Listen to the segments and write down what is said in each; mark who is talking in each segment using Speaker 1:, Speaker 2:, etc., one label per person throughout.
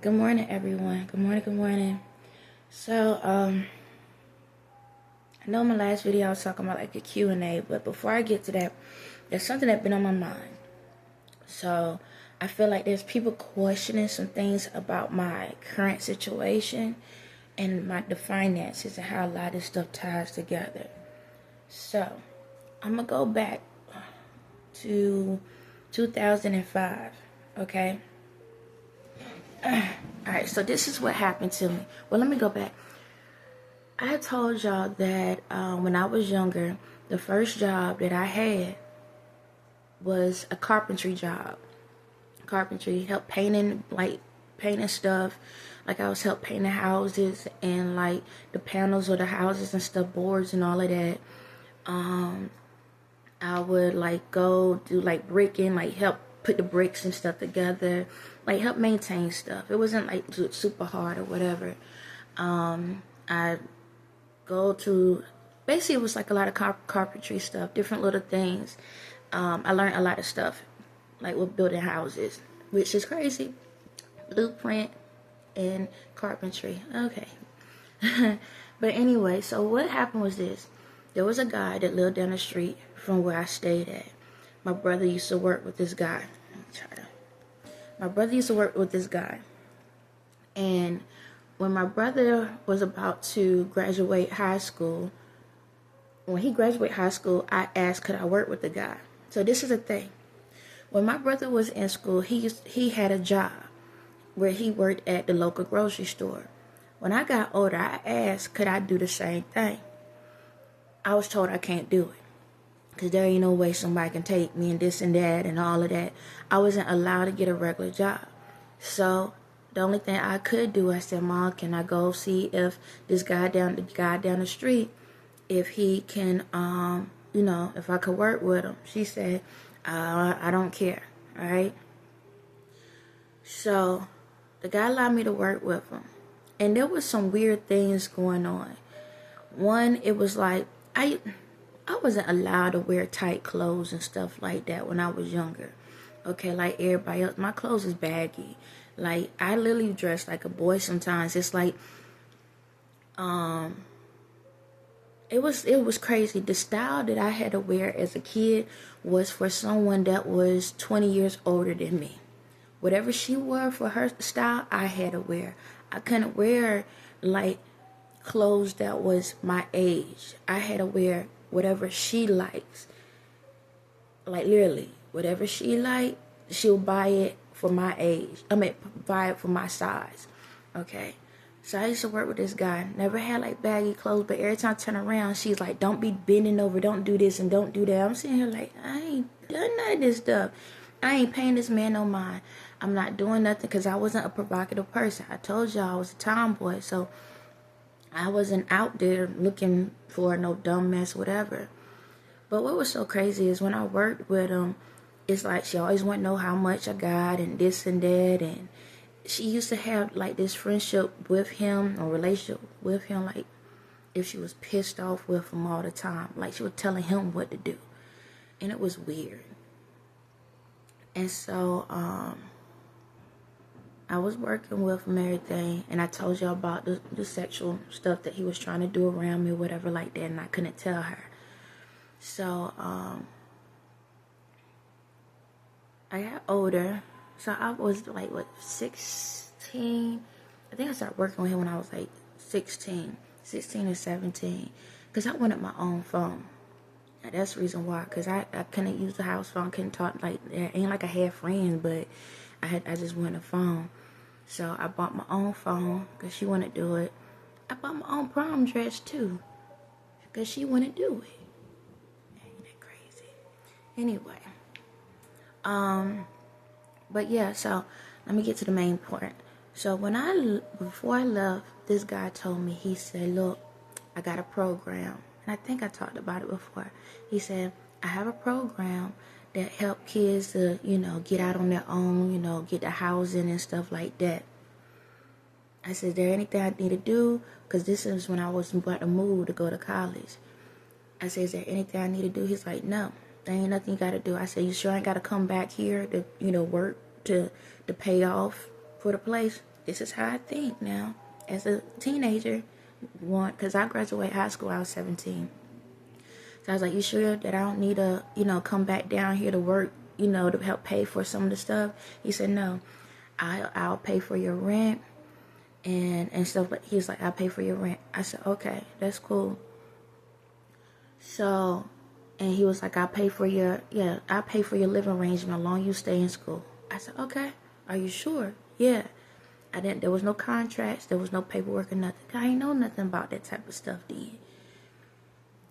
Speaker 1: Good morning, everyone. Good morning, good morning. So, I know in my last video I was talking about like a Q&A, but before I get to that, there's something that's been on my mind. So, I feel like there's people questioning some things about my current situation and the finances and how a lot of stuff ties together. So, I'm going to go back to 2005, okay? Alright, so this is what happened to me. Well, let me go back. I told y'all that when I was younger, the first job that I had was a carpentry job. Carpentry, help painting stuff. Like I was help painting houses and like the panels of the houses and stuff, boards and all of that. I would like go do like bricking, like help put the bricks and stuff together, like help maintain stuff. It wasn't like super hard or whatever. I go to, basically it was like a lot of carpentry stuff, different little things. I learned a lot of stuff, like with building houses, which is crazy. Blueprint and carpentry, okay. But anyway, so what happened was this. There was a guy that lived down the street from where I stayed at. My brother used to work with this guy. My brother used to work with this guy. And when my brother was about to graduate high school, when he graduated high school, I asked, could I work with the guy? So this is the thing. When my brother was in school, he had a job where he worked at the local grocery store. When I got older, I asked, could I do the same thing? I was told I can't do it, because there ain't no way somebody can take me and this and that and all of that. I wasn't allowed to get a regular job. So the only thing I could do, I said, Mom, can I go see if this guy down the street, if he can, if I could work with him? She said, I don't care, all right? So the guy allowed me to work with him. And there was some weird things going on. One, it was like, I wasn't allowed to wear tight clothes and stuff like that when I was younger. Okay, like everybody else, my clothes is baggy. Like, I literally dress like a boy sometimes. It's like, it was crazy. The style that I had to wear as a kid was for someone that was 20 years older than me. Whatever she wore for her style, I had to wear. I couldn't wear, like, clothes that was my age. I had to wear whatever she likes. Like, literally, whatever she like, she'll buy it for my age. Buy it for my size. Okay? So I used to work with this guy. Never had, like, baggy clothes, but every time I turn around, she's like, don't be bending over, don't do this and don't do that. I'm sitting here like, I ain't done none of this stuff. I ain't paying this man no mind. I'm not doing nothing because I wasn't a provocative person. I told y'all I was a tomboy, so I wasn't out there looking for no dumb mess, whatever. But what was so crazy is when I worked with him, it's like she always wanted to know how much I got and this and that. And she used to have like this friendship with him or relationship with him, like if she was pissed off with him all the time. Like she was telling him what to do. And it was weird. And so, I was working with him and everything, and I told y'all about the sexual stuff that he was trying to do around me, whatever like that, and I couldn't tell her. So, I got older, so I was like, 16? I think I started working with him when I was like 16 or 17, because I wanted my own phone. And that's the reason why, because I couldn't use the house phone, couldn't talk, like, it ain't like I had friends, but I just wanted a phone. So I bought my own phone because she wanted to do it. I bought my own prom dress too because she wanted to do it. Ain't that crazy? Anyway. But yeah, so let me get to the main part. So before I left, this guy told me, he said, look, I got a program. And I think I talked about it before. He said, I have a program that help kids to, get out on their own, get the housing and stuff like that. I said, is there anything I need to do? Because this is when I was about to move to go to college. I said, is there anything I need to do? He's like, no, there ain't nothing you got to do. I said, you sure I ain't got to come back here to, work to pay off for the place. This is how I think now. As a teenager, because I graduated high school, I was 17. So I was like, you sure that I don't need to, come back down here to work, to help pay for some of the stuff? He said, no, I'll pay for your rent and stuff. But he was like, I'll pay for your rent. I said, okay, that's cool. So, and he was like, I'll pay for your living arrangement as long as you stay in school. I said, okay, are you sure? Yeah. There was no contracts, there was no paperwork or nothing. I ain't know nothing about that type of stuff, did.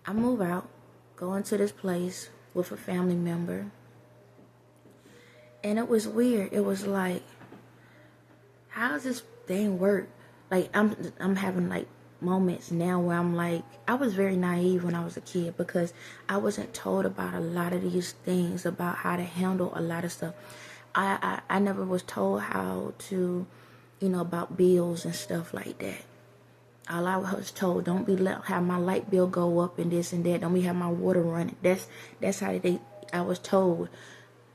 Speaker 1: I move out, go into this place with a family member. And it was weird. It was like, how does this thing work? Like, I'm having like moments now where I'm like, I was very naive when I was a kid because I wasn't told about a lot of these things, about how to handle a lot of stuff. I never was told how to, about bills and stuff like that. All I was told, don't be have my light bill go up and this and that. Don't be have my water running. That's how I was told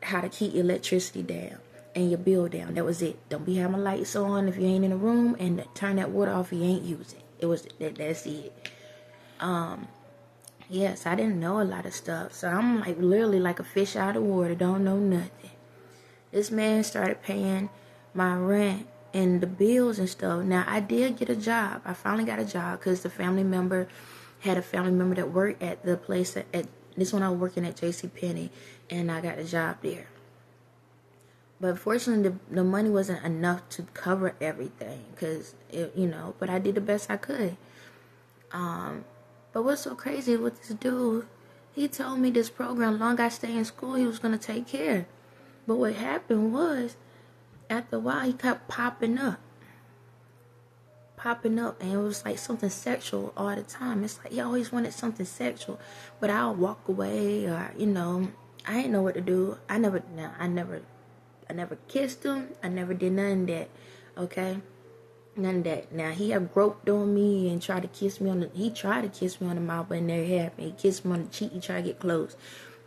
Speaker 1: how to keep electricity down and your bill down. That was it. Don't be having lights on if you ain't in the room, and turn that water off if you ain't using. It was that's it. Yes, I didn't know a lot of stuff, so I'm like literally like a fish out of water. Don't know nothing. This man started paying my rent and the bills and stuff. Now, I did get a job. I finally got a job because the family member had a family member that worked at the place at this one I was working at JCPenney, and I got a job there. But fortunately, the money wasn't enough to cover everything because, but I did the best I could. But what's so crazy with this dude, he told me this program, long I stay in school, he was going to take care. But what happened was, after a while, he kept popping up. And it was like something sexual all the time. It's like he always wanted something sexual. But I'll walk away, or, I didn't know what to do. I never kissed him. I never did none of that, okay? None of that. Now, he had groped on me and tried to kiss me he tried to kiss me on the mouth, but it never happened. He kissed me on the cheek, he tried to get close.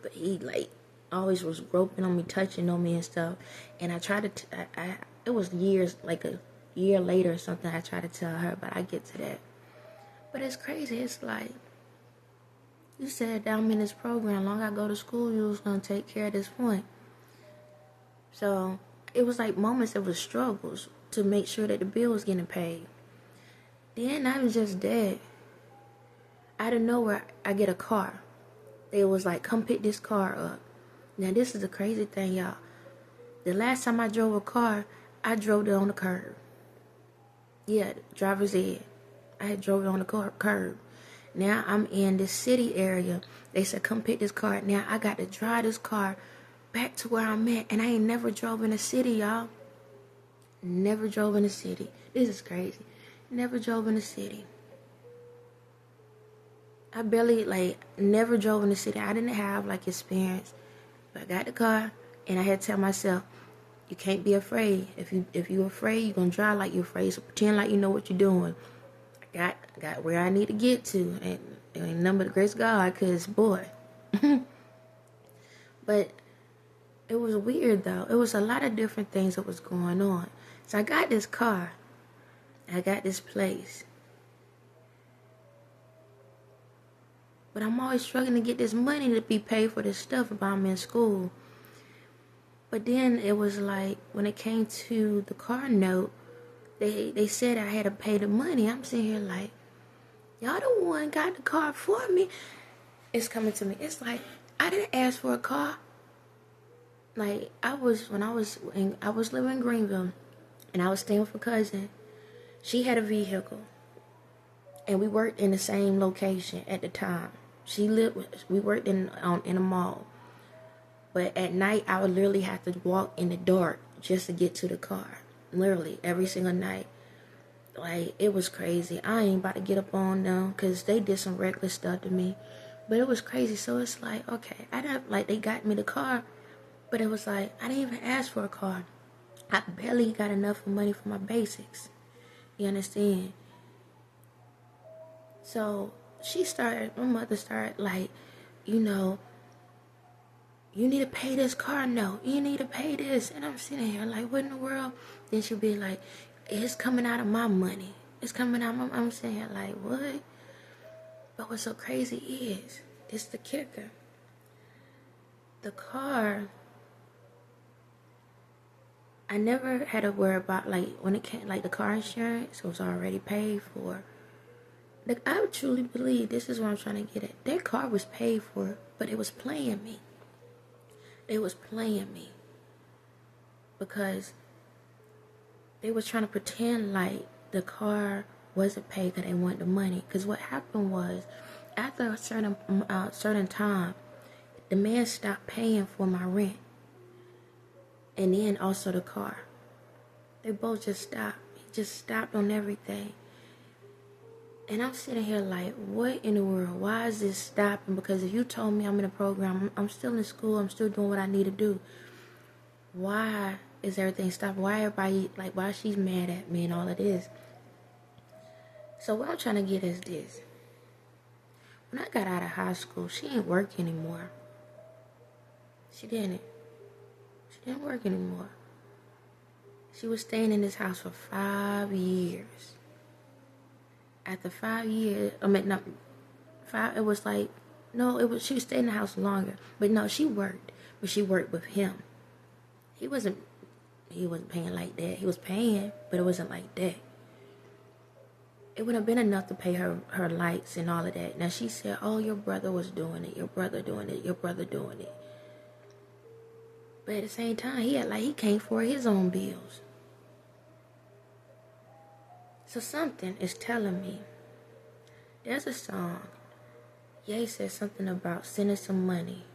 Speaker 1: But he, always was groping on me, touching on me and stuff. And I tried to, it was years, like a year later or something, I tried to tell her, but I get to that. But it's crazy. It's like, you said that I'm in this program, long I go to school, you was going to take care of this point. So, it was like moments of struggles to make sure that the bill was getting paid. Then I was just dead. Out of nowhere, I get a car. They was like, come pick this car up. Now, this is the crazy thing, y'all. The last time I drove a car, I drove it on the curb. Yeah, driver's ed. I had drove it on the curb. Now, I'm in this city area. They said, come pick this car. Now, I got to drive this car back to where I'm at. And I ain't never drove in a city, y'all. Never drove in a city. This is crazy. Never drove in a city. I barely, never drove in the city. I didn't have, experience. But I got the car, and I had to tell myself, you can't be afraid. If you're afraid, you're going to drive like you're afraid. So pretend like you know what you're doing. I got where I need to get to. And it ain't nothing but the grace of God, because, boy. But it was weird, though. It was a lot of different things that was going on. So I got this car. I got this place. But I'm always struggling to get this money to be paid for this stuff while I'm in school. But then it was like, when it came to the car note, they said I had to pay the money. I'm sitting here like, y'all the one got the car for me. It's coming to me. It's like, I didn't ask for a car. I was living in Greenville, and I was staying with a cousin. She had a vehicle, and we worked in the same location at the time. We worked in a mall. But at night, I would literally have to walk in the dark just to get to the car. Literally, every single night. It was crazy. I ain't about to get up on them because they did some reckless stuff to me. But it was crazy. So it's like, okay, they got me the car. But it was like, I didn't even ask for a car. I barely got enough money for my basics. You understand? So my mother started you need to pay this car note. You need to pay this. And I'm sitting here like, what in the world? Then she'll be like, it's coming out of my money. It's coming out of my... I'm sitting here like, what? But what's so crazy is, this the kicker. The car, I never had to worry about, like, when it came, like, the car insurance was already paid for. Like, I truly believe, this is what I'm trying to get at. Their car was paid for, but it was playing me. They was playing me. Because they was trying to pretend like the car wasn't paid because they wanted the money. Because what happened was, after a certain time, the man stopped paying for my rent. And then also the car. They both just stopped. He just stopped on everything. And I'm sitting here like, what in the world? Why is this stopping? Because if you told me I'm in a program, I'm still in school, I'm still doing what I need to do. Why is everything stopping? Why everybody, like, why she's mad at me and all of this? So what I'm trying to get is this. When I got out of high school, she didn't work anymore. She didn't work anymore. She was staying in this house for 5 years. After 5 years, she was staying in the house longer. But no, she worked. But she worked with him. He wasn't paying like that. He was paying, but it wasn't like that. It wouldn't have been enough to pay her lights and all of that. Now she said, oh, your brother was doing it. Your brother doing it. Your brother doing it. But at the same time, he can't afford his own bills. So something is telling me, there's a song, Ye said something about sending some money.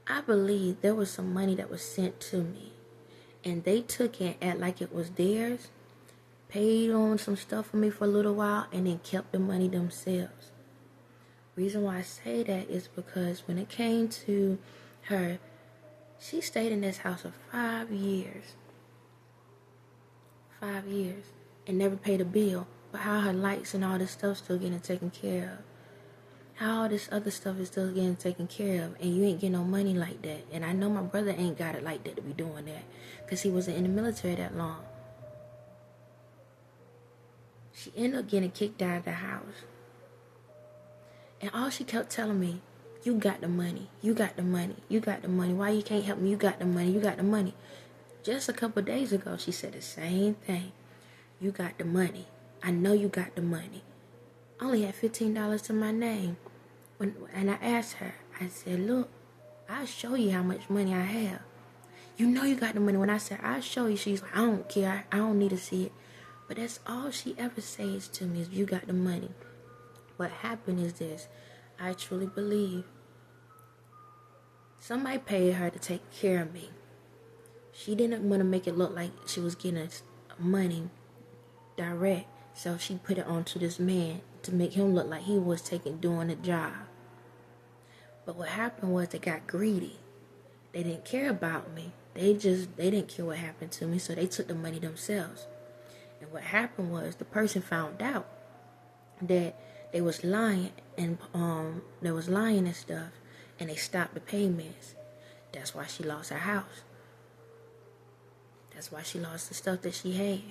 Speaker 1: I believe there was some money that was sent to me, and they took it and act like it was theirs, paid on some stuff for me for a little while, and then kept the money themselves. Reason why I say that is because when it came to her, she stayed in this house for 5 years. 5 years. And never paid a bill. But how her lights and all this stuff still getting taken care of. How all this other stuff is still getting taken care of. And you ain't getting no money like that. And I know my brother ain't got it like that to be doing that. Because he wasn't in the military that long. She ended up getting kicked out of the house. And all she kept telling me, you got the money. You got the money. You got the money. Why you can't help me? You got the money. You got the money. Just a couple days ago, she said the same thing. You got the money. I know you got the money. I only had $15 to my name. And I asked her, I said, look, I'll show you how much money I have. You know you got the money. When I said, I'll show you, she's like, I don't care. I don't need to see it. But that's all she ever says to me is, you got the money. What happened is this. I truly believe somebody paid her to take care of me. She didn't want to make it look like she was getting money direct, so she put it onto this man to make him look like he was doing the job. But what happened was they got greedy. They didn't care about me. They didn't care what happened to me, so they took the money themselves. And what happened was the person found out that they was lying and stuff, and they stopped the payments. That's why she lost her house. That's why she lost the stuff that she had.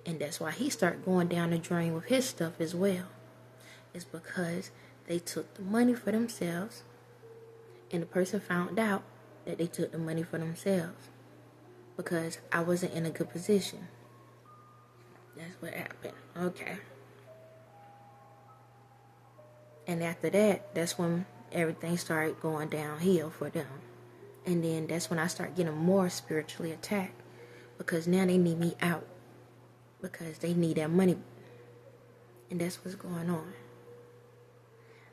Speaker 1: And that's why he started going down the drain with his stuff as well. It's because they took the money for themselves, and the person found out that they took the money for themselves because I wasn't in a good position. That's what happened. Okay. And after that, that's when everything started going downhill for them. And then that's when I started getting more spiritually attacked, because now they need me out. Because they need that money. And that's what's going on.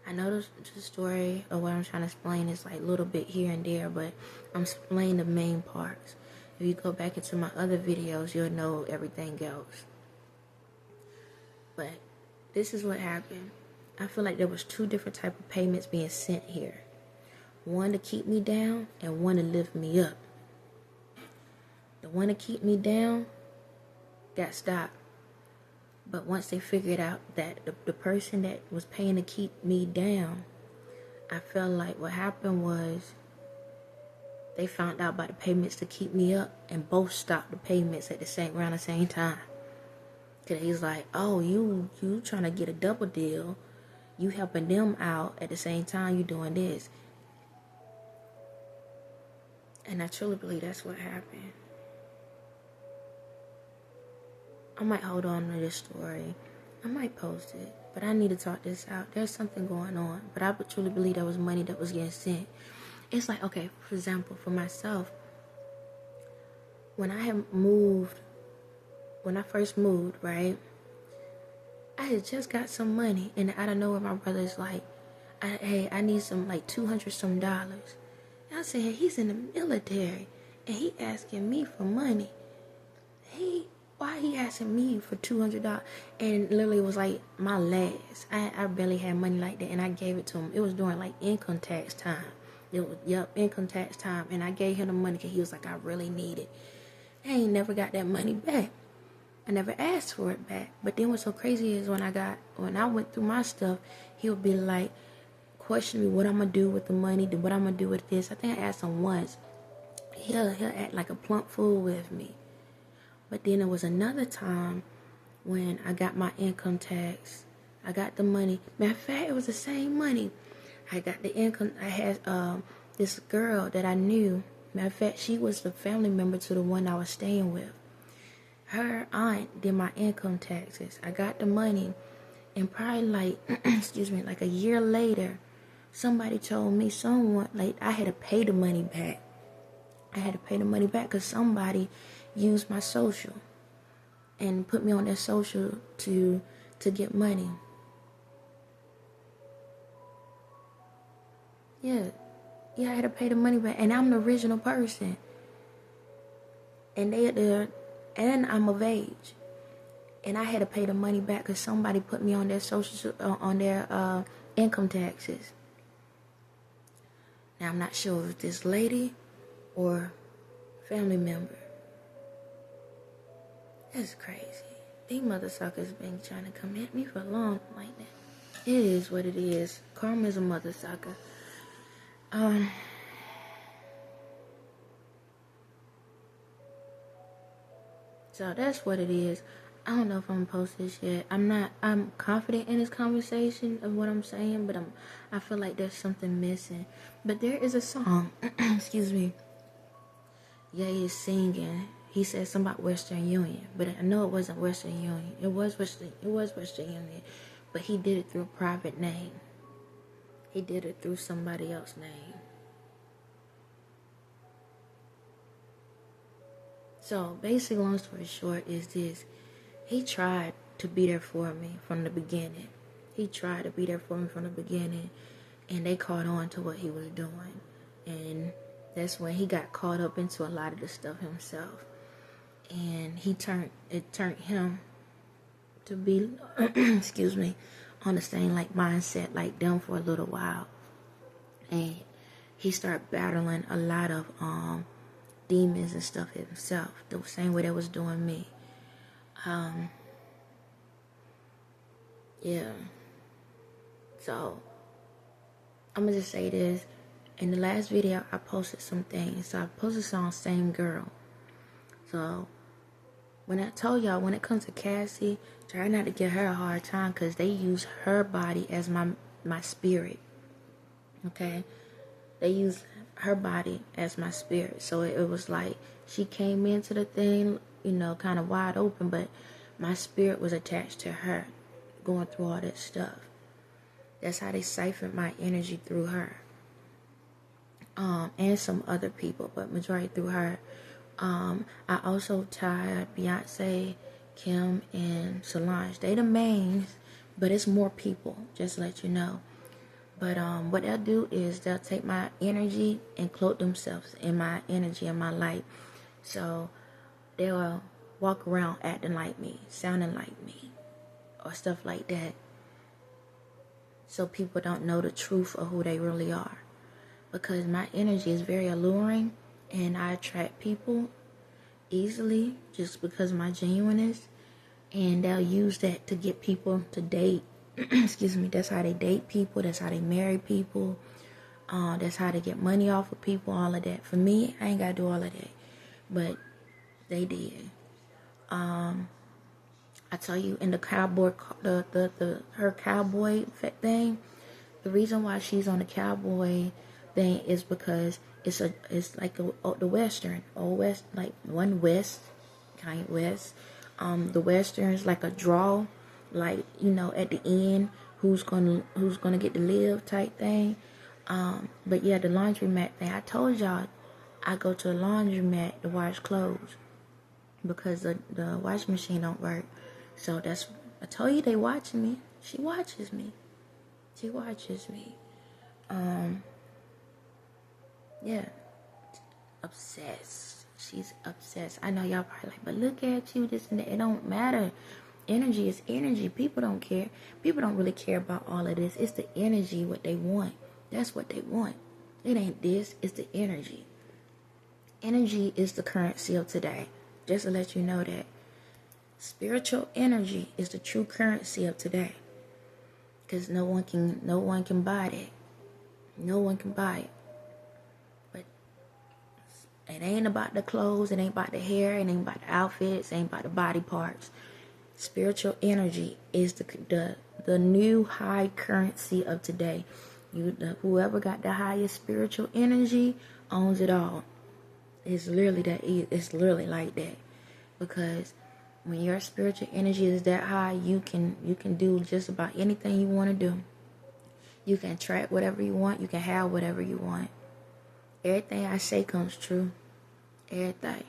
Speaker 1: I know the story of what I'm trying to explain is like a little bit here and there, but I'm explaining the main parts. If you go back into my other videos, you'll know everything else. But this is what happened. I feel like there was 2 different type of payments being sent here. One to keep me down and one to lift me up. The one to keep me down got stopped. But once they figured out that the person that was paying to keep me down, I felt like what happened was they found out about the payments to keep me up, and both stopped the payments at around the same time. Cause he's like, oh, you trying to get a double deal, you helping them out at the same time you doing this. And I truly believe that's what happened. I might hold on to this story. I might post it, but I need to talk this out. There's something going on, but I truly believe there was money that was getting sent. It's like, okay, for example, for myself, when I first moved, right, I had just got some money, and out of nowhere, my brother's like, hey, I need some, like, $200 some. And I said, hey, he's in the military, and he asking me for money. Why he asking me for $200? And literally it was like my last. I barely had money like that, and I gave it to him. It was during like income tax time. Income tax time. And I gave him the money because he was like, I really need it. I ain't never got that money back. I never asked for it back. But then what's so crazy is when I went through my stuff, he would be like, question me what I'm going to do with the money, what I'm going to do with this. I think I asked him once. He'll act like a plump fool with me. But then there was another time when I got my income tax. I got the money. Matter of fact, it was the same money. I got the income. I had this girl that I knew. Matter of fact, she was the family member to the one I was staying with. Her aunt did my income taxes. I got the money. And probably like, like a year later, somebody told me I had to pay the money back. I had to pay the money back because somebody used my social and put me on their social to get money. Yeah, I had to pay the money back, and I'm the original person. And and I'm of age, and I had to pay the money back because somebody put me on their social on their income taxes. Now I'm not sure if this lady or family member. That's crazy. These mother suckers been trying to come at me for long like that. It is what it is. Karma is a mother sucker. So that's what it is. I don't know if I'm gonna post this yet. I'm confident in this conversation of what I'm saying, but I feel like there's something missing. But there is a song, excuse me. Ye is singing. He said something about Western Union, but I know it wasn't Western Union. It was Western Union, but he did it through a private name. He did it through somebody else's name. So basically, long story short, is this: he tried to be there for me from the beginning. And they caught on to what he was doing, and that's when he got caught up into a lot of the stuff himself. And it turned him to be, excuse me, on the same like mindset like them for a little while. And he started battling a lot of demons and stuff himself, the same way that was doing me. Yeah. So I'm gonna just say this. In the last video, I posted some things. So I posted some Same Girl. So when I told y'all, when it comes to Cassie, try not to give her a hard time because they use her body as my spirit. Okay? They use her body as my spirit. So it was like she came into the thing, kind of wide open, but my spirit was attached to her, going through all that stuff. That's how they siphoned my energy through her. And some other people, but majority through her. I also tied Beyonce, Kim, and Solange. They the mains, but it's more people, just to let you know. But what they'll do is they'll take my energy and cloak themselves in my energy and my light. So they'll walk around acting like me, sounding like me, or stuff like that. So people don't know the truth of who they really are. Because my energy is very alluring, and I attract people easily just because of my genuineness. And they'll use that to get people to date. Excuse me. That's how they date people. That's how they marry people. That's how to get money off of people, all of that. For me, I ain't got to do all of that. But they did. I tell you, in the cowboy, her cowboy thing, the reason why she's on the cowboy thing is because it's like the Western, Old West, like one West, kind of West. The Western is like a draw, like, you know, at the end, who's gonna get to live type thing. But yeah, the laundromat thing. I told y'all, I go to a laundromat to wash clothes because the washing machine don't work. So I told you they watching me. She watches me. Yeah. Obsessed. She's obsessed. I know y'all probably like, but look at you, this and that. It don't matter. Energy is energy. People don't care. People don't really care about all of this. It's the energy, what they want. That's what they want. It ain't this. It's the energy. Energy is the currency of today. Just to let you know that. Spiritual energy is the true currency of today. Because no one can buy that. No one can buy it. But it ain't about the clothes, it ain't about the hair, it ain't about the outfits, it ain't about the body parts. Spiritual energy is the new high currency of today. Whoever got the highest spiritual energy owns it all. It's literally that. It's literally like that. Because when your spiritual energy is that high, you can do just about anything you want to do. You can attract whatever you want. You can have whatever you want. Everything I say comes true. Everything.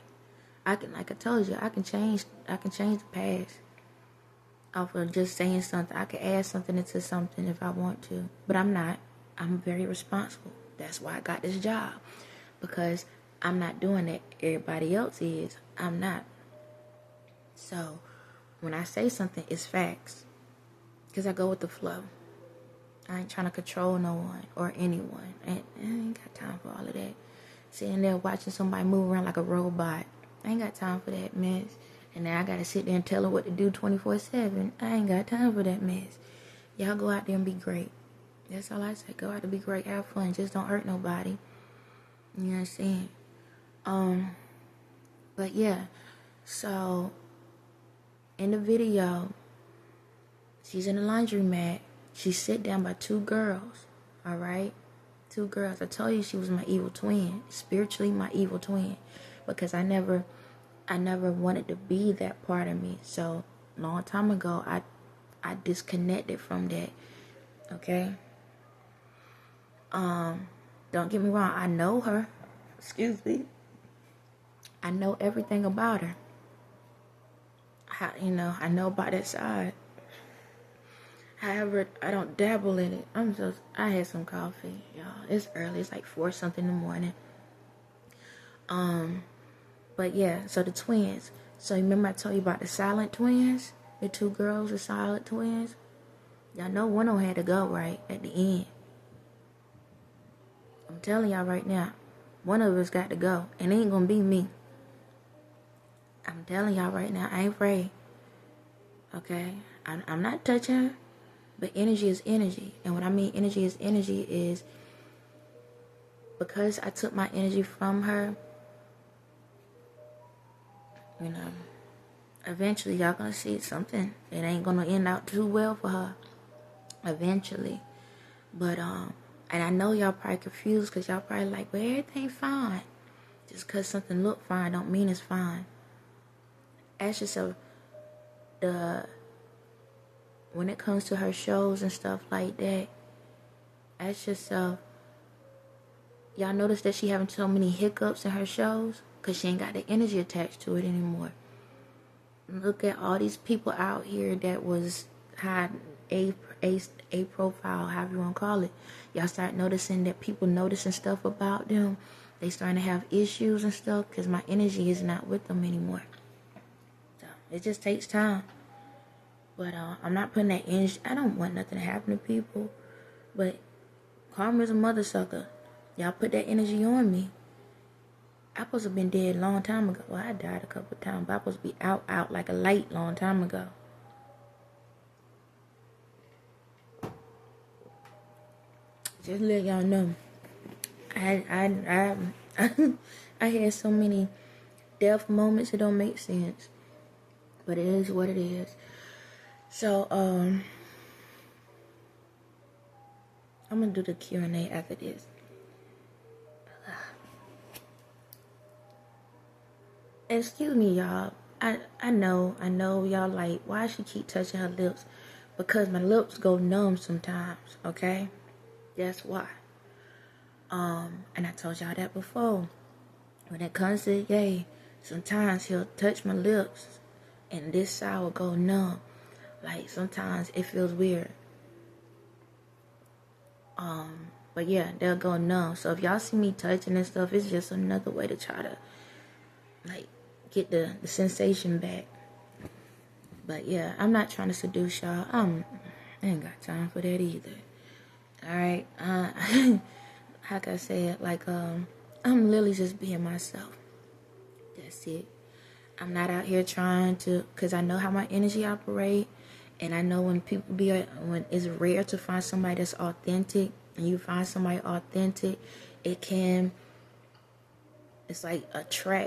Speaker 1: Like I told you, I can change the past off of just saying something. I can add something into something if I want to. But I'm not. I'm very responsible. That's why I got this job. Because I'm not doing it. Everybody else is. I'm not. So, when I say something, it's facts. Because I go with the flow. I ain't trying to control no one or anyone. I ain't got time for all of that. Sitting there watching somebody move around like a robot. I ain't got time for that mess. And now I got to sit there and tell her what to do 24/7. I ain't got time for that mess. Y'all go out there and be great. That's all I say. Go out to be great. Have fun. Just don't hurt nobody. You know what I'm saying? But yeah. So, in the video, she's in the laundromat. She's sit down by two girls. Alright? Two girls. I told you she was my evil twin. Spiritually my evil twin. Because I never wanted to be that part of me. So, long time ago, I disconnected from that. Okay? Don't get me wrong. I know her. Excuse me. I know everything about her. I know about that side. However, I don't dabble in it. I had some coffee, y'all. It's early. It's like 4 something in the morning. But yeah, so the twins. So remember I told you about the silent twins? The two girls, the silent twins? Y'all know one of them had to go, right? At the end. I'm telling y'all right now. One of us got to go. And it ain't gonna be me. I'm telling y'all right now. I ain't afraid. Okay? I'm not touching her. But energy is energy. And what I mean energy is because I took my energy from her, eventually y'all gonna see something. It ain't gonna end out too well for her. Eventually. But, and I know y'all probably confused because y'all probably like, well, everything's fine. Just because something look fine don't mean it's fine. Ask yourself, when it comes to her shows and stuff like that, ask yourself, y'all notice that she having so many hiccups in her shows? Because she ain't got the energy attached to it anymore. Look at all these people out here that was high A profile, however you want to call it. Y'all start noticing that people noticing stuff about them. They starting to have issues and stuff because my energy is not with them anymore. So, it just takes time. But I'm not putting that energy. I don't want nothing to happen to people. But karma is a mother sucker. Y'all put that energy on me. I supposed to have been dead a long time ago. Well, I died a couple of times. But I supposed to be out like a light long time ago. Just let y'all know. I had so many death moments. It don't make sense, but it is what it is. So I'm gonna do the Q&A after this. Excuse me, y'all. I know y'all like, why she keep touching her lips? Because my lips go numb sometimes, okay? That's why. And I told y'all that before. When it comes to Ye, sometimes he'll touch my lips and this side will go numb. Like sometimes it feels weird. But yeah, they'll go numb. So if y'all see me touching and stuff, it's just another way to try to like get the sensation back. But yeah, I'm not trying to seduce y'all. I ain't got time for that either. Alright, how can I say it? Like, I'm literally just being myself. That's it. I'm not out here trying to, because I know how my energy operate, and I know when when it's rare to find somebody that's authentic, and you find somebody authentic, it's like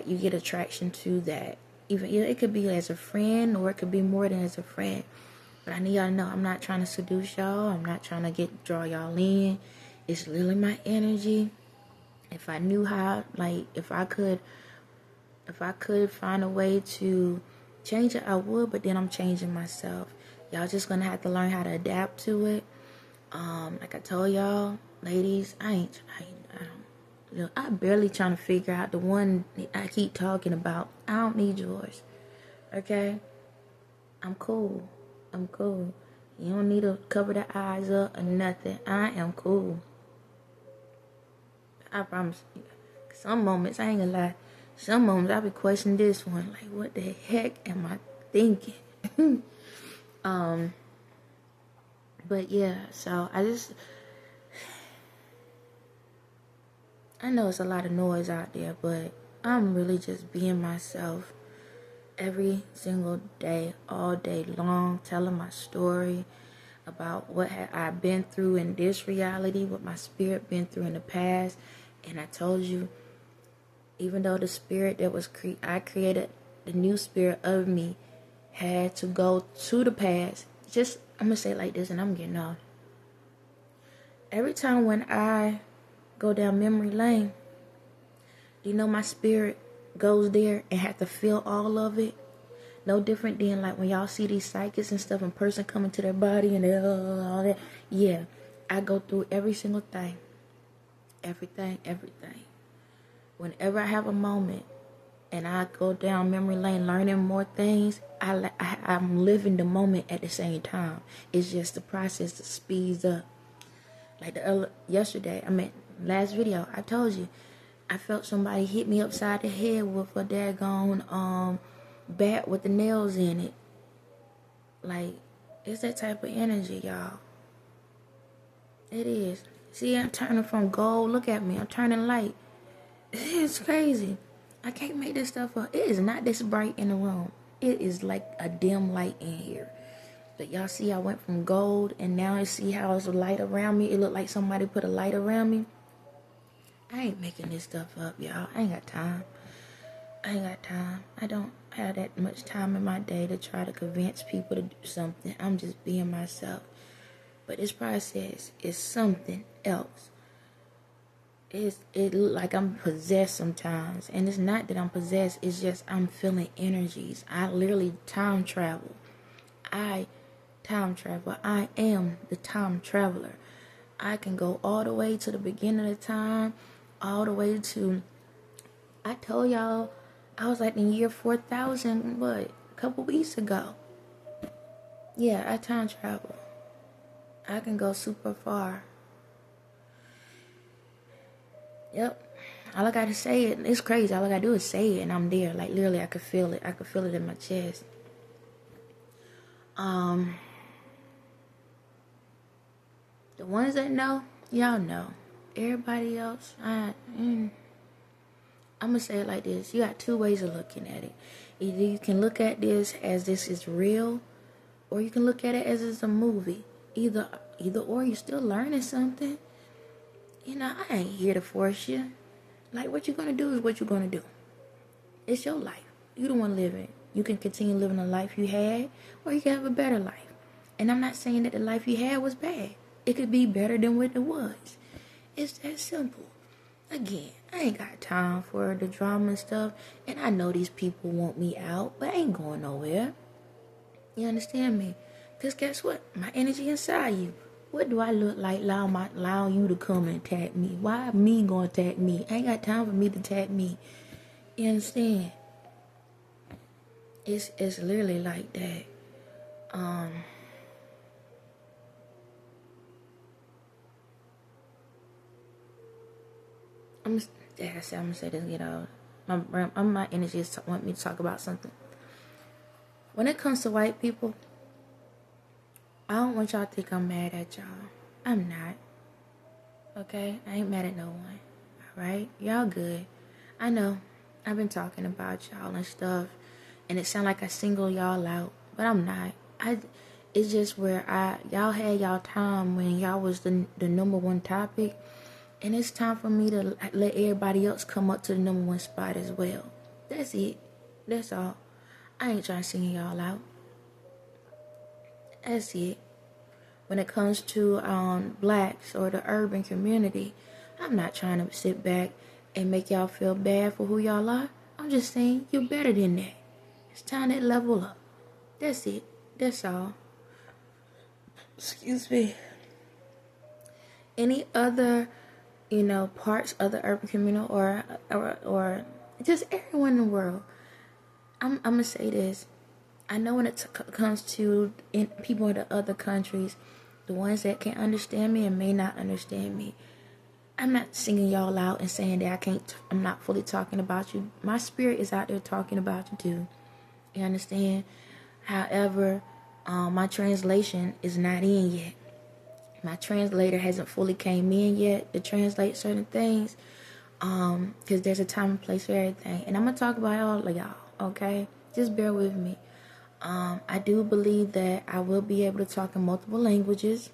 Speaker 1: you get attraction to that. Even it could be as a friend, or it could be more than as a friend. But I need y'all to know I'm not trying to seduce y'all. I'm not trying to draw y'all in. It's literally my energy. If I knew how, like, if I could find a way to change it, I would. But then I'm changing myself. Y'all just gonna have to learn how to adapt to it. Like I told y'all, ladies, I barely trying to figure out the one I keep talking about. I don't need yours. Okay? I'm cool. You don't need to cover the eyes up or nothing. I am cool. I promise you. Some moments, I ain't gonna lie. Some moments I be questioning this one. Like, what the heck am I thinking? But yeah, so I know it's a lot of noise out there, but I'm really just being myself every single day, all day long, telling my story about what I've been through in this reality, what my spirit been through in the past. And I told you, even though the spirit that was I created, the new spirit of me, had to go to the past. Just, I'm gonna say it like this, and I'm getting off. Every time when I go down memory lane, you know, my spirit goes there and have to feel all of it. No different than like when y'all see these psychics and stuff, and person coming to their body and all that. Yeah, I go through every single thing. Everything. Whenever I have a moment and I go down memory lane learning more things, I'm living the moment at the same time. It's just the process that speeds up. Like last video, I told you, I felt somebody hit me upside the head with a daggone bat with the nails in it. Like, it's that type of energy, y'all. It is. See, I'm turning from gold. Look at me. I'm turning light. It's crazy. I can't make this stuff up. It is not this bright in the room. It is like a dim light in here. But y'all see, I went from gold, and now you see how it's a light around me. It looked like somebody put a light around me. I ain't making this stuff up, y'all. I ain't got time. I don't have that much time in my day to try to convince people to do something. I'm just being myself. But this process is something else. It look like I'm possessed sometimes. And it's not that I'm possessed. It's just I'm feeling energies. I literally time travel. I am the time traveler. I can go all the way to the beginning of time, all the way to, I told y'all, I was like in year 4000, a couple weeks ago. Yeah, I time travel. I can go super far. Yep. All I gotta say it. It's crazy. All I gotta do is say it, and I'm there. Like, literally, I could feel it. I could feel it in my chest. The ones that know, y'all know. Everybody else, I'm gonna say it like this. You got two ways of looking at it. Either you can look at this as this is real, or you can look at it as it's a movie. Either or, you're still learning something. I ain't here to force you. Like, what you're gonna do is what you're gonna do. It's your life. You don't want to live it. You can continue living the life you had, or you can have a better life. And I'm not saying that the life you had was bad. It could be better than what it was. It's that simple. Again, I ain't got time for the drama and stuff. And I know these people want me out, but I ain't going nowhere. You understand me? Because guess what? My energy inside you. What do I look like allowing you to come and attack me? Why me gonna attack me? I ain't got time for me to attack me. You understand? It's literally like that. I'm gonna say this, my energy is want me to talk about something. When it comes to white people, I don't want y'all to think I'm mad at y'all. I'm not. Okay? I ain't mad at no one. Alright? Y'all good. I know. I've been talking about y'all and stuff, and it sound like I single y'all out, but I'm not. It's just where y'all had y'all time when y'all was the number one topic, and it's time for me to let everybody else come up to the number one spot as well. That's it. That's all. I ain't trying to single y'all out. That's it. When it comes to blacks or the urban community, I'm not trying to sit back and make y'all feel bad for who y'all are. I'm just saying you're better than that. It's time to level up. That's it. That's all. Excuse me. Any other, parts of the urban community or just everyone in the world, I'm gonna say this. I know when it comes to people in the other countries, the ones that can understand me and may not understand me, I'm not singing y'all out and saying that I'm not fully talking about you. My spirit is out there talking about you too. You understand? However, my translation is not in yet. My translator hasn't fully came in yet to translate certain things. Because there's a time and place for everything. And I'm going to talk about all of y'all, okay? Just bear with me. I do believe that I will be able to talk in multiple languages.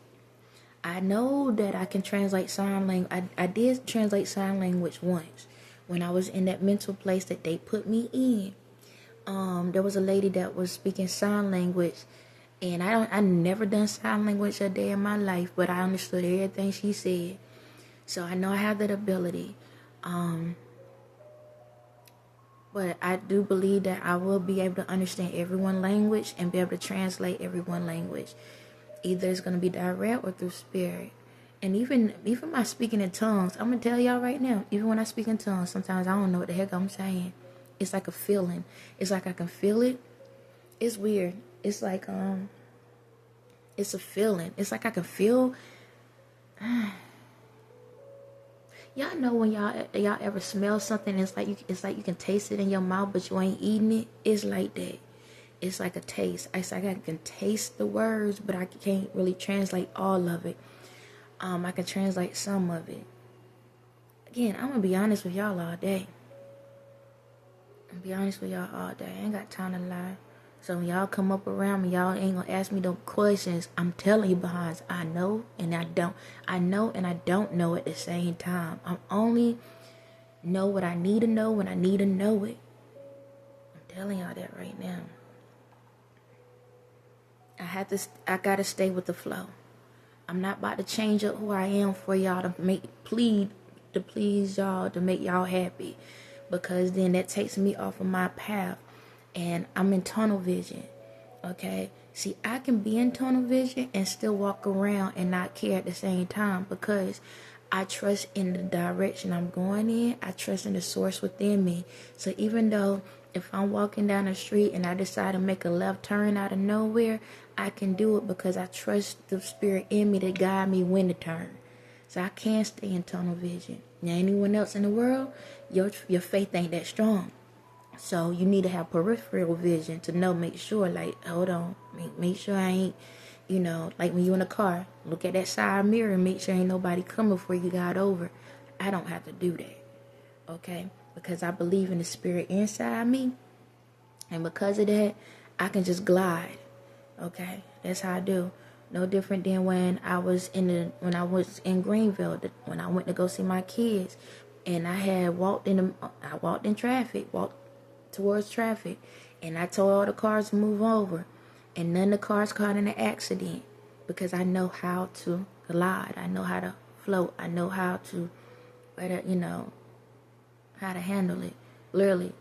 Speaker 1: I know that I can translate sign language. I did translate sign language once when I was in that mental place that they put me in. There was a lady that was speaking sign language, and I never done sign language a day in my life, but I understood everything she said. So I know I have that ability. But I do believe that I will be able to understand everyone's language and be able to translate everyone's language. Either it's going to be direct or through spirit. And even my speaking in tongues, I'm going to tell y'all right now, even when I speak in tongues, sometimes I don't know what the heck I'm saying. It's like a feeling. It's like I can feel it. It's weird. It's like, it's a feeling. It's like I can feel. Y'all know when y'all ever smell something, it's like you can taste it in your mouth, but you ain't eating it. It's like that. It's like a taste. It's like I can taste the words, but I can't really translate all of it. I can translate some of it. Again, I'm gonna be honest with y'all all day. I ain't got time to lie. So when y'all come up around me, y'all ain't gonna ask me no questions. I'm telling you behind, I know and I don't. I know and I don't know at the same time. I'm only know what I need to know when I need to know it. I'm telling y'all that right now. I gotta stay with the flow. I'm not about to change up who I am for y'all to please y'all, to make y'all happy. Because then that takes me off of my path. And I'm in tunnel vision, okay? See, I can be in tunnel vision and still walk around and not care at the same time because I trust in the direction I'm going in. I trust in the source within me. So even though if I'm walking down the street and I decide to make a left turn out of nowhere, I can do it because I trust the spirit in me to guide me when to turn. So I can stay in tunnel vision. Now, anyone else in the world, your faith ain't that strong. So you need to have peripheral vision to know, make sure, like, hold on, make sure I ain't, like when you in a car, look at that side mirror and make sure ain't nobody coming before you got over. I don't have to do that, okay? Because I believe in the spirit inside me, and because of that, I can just glide, okay? That's how I do. No different than when I was in Greenville, when I went to go see my kids, and I walked in traffic, walked towards traffic, and I told all the cars to move over, and none of the cars caught in an accident because I know how to glide, I know how to float, I know how to, how to handle it. Literally,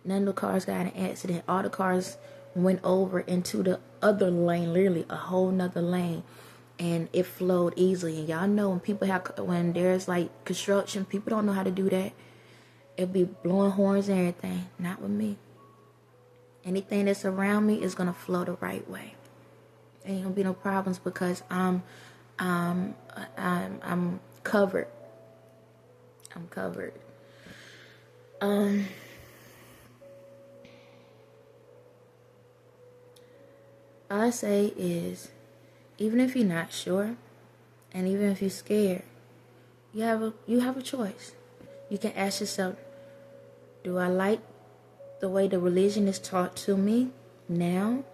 Speaker 1: none of the cars got in an accident. All the cars went over into the other lane, literally a whole nother lane, and it flowed easily. And y'all know when there's like construction, people don't know how to do that. It'll be blowing horns and everything. Not with me. Anything that's around me is gonna flow the right way. Ain't gonna be no problems because I'm covered. I'm covered. All I say is, even if you're not sure, and even if you're scared, you have a choice. You can ask yourself, do I like the way the religion is taught to me now,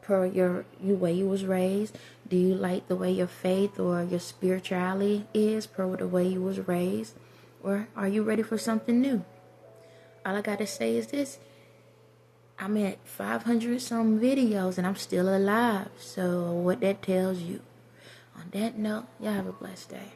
Speaker 1: per your way you was raised? Do you like the way your faith or your spirituality is, per the way you was raised? Or are you ready for something new? All I gotta say is this: I'm at 500 some videos and I'm still alive. So what that tells you. On that note, y'all have a blessed day.